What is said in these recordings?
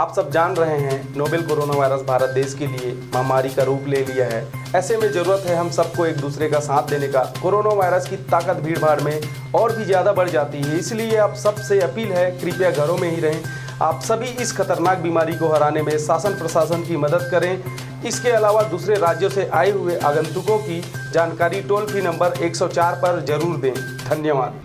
आप सब जान रहे हैं नोवेल कोरोना वायरस भारत देश के लिए महामारी का रूप ले लिया है। ऐसे में जरूरत है हम सबको एक दूसरे का साथ देने का। कोरोना वायरस की ताकत भीड़ भाड़ में और भी ज़्यादा बढ़ जाती है, इसलिए आप सबसे अपील है कृपया घरों में ही रहें। आप सभी इस खतरनाक बीमारी को हराने में शासन प्रशासन की मदद करें। इसके अलावा दूसरे राज्यों से आए हुए आगंतुकों की जानकारी टोल फ्री नंबर 104 पर जरूर दें। धन्यवाद।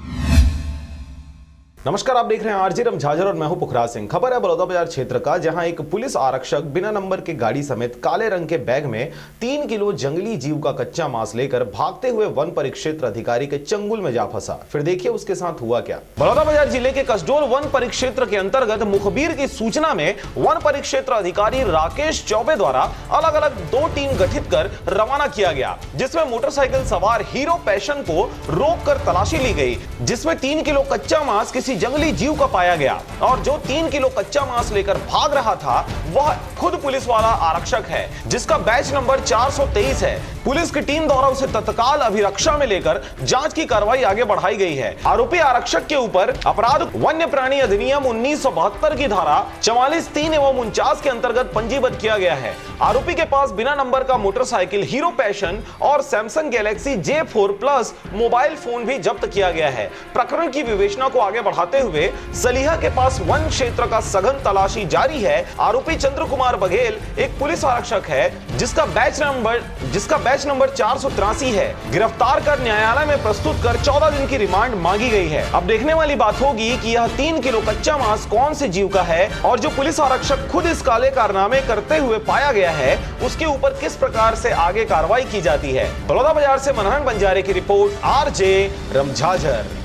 नमस्कार, आप देख रहे हैं आरजे रमझाझर और मैं हूं पुखराज सिंह। खबर है बलौदाबाजार क्षेत्र का, जहां एक पुलिस आरक्षक बिना नंबर के गाड़ी समेत काले रंग के बैग में 3 किलो जंगली जीव का कच्चा मांस लेकर भागते हुए वन परिक्षेत्र अधिकारी के चंगुल में जा फंसा। फिर देखिए उसके साथ हुआ क्या। बलौदाबाजार जिले के कसडोल वन परिक्षेत्र के अंतर्गत मुखबिर की सूचना में वन परिक्षेत्र अधिकारी राकेश चौबे द्वारा अलग अलग 2 टीम गठित कर रवाना किया गया, जिसमें मोटरसाइकिल सवार हीरो पैशन को रोककर तलाशी ली गई, जिसमें 3 किलो कच्चा मांस किसी जंगली जीव का पाया गया और जो 3 किलो कच्चा मांस लेकर भाग रहा था वह खुद पुलिस वाला आरक्षक है, जिसका बैच नंबर 423 है। पुलिस की टीम द्वारा उसे तत्काल अभिरक्षा में लेकर जांच की कार्रवाई आगे बढ़ाई गई है। आरोपी आरक्षक के ऊपर अपराध वन्य प्राणी अधिनियम 1972 की धारा 44, 3 एवं 49 के अंतर्गत पंजीबद्ध किया गया है। आरोपी के पास बिना नंबर का मोटरसाइकिल हीरो पैशन और Samsung Galaxy J4 plus mobile phone भी जब्त किया गया है। प्रकरण की विवेचना को आगे बढ़ाते हुए सलीहा के पास वन क्षेत्र का सघन तलाशी जारी है। आरोपी चंद्र कुमार बघेल एक पुलिस आरक्षक है, जिसका बैच नंबर 483 है। गिरफ्तार कर न्यायालय में प्रस्तुत कर 14 दिन की रिमांड मांगी गई है। अब देखने वाली बात होगी कि यह 3 किलो कच्चा मांस कौन से जीव का है और जो पुलिस आरक्षक खुद इस काले कारनामे करते हुए पाया गया है उसके ऊपर किस प्रकार से आगे कार्रवाई की जाती है। बलौदाबाजार से मनोहर बंजारे की रिपोर्ट, आरजे रमझाझर।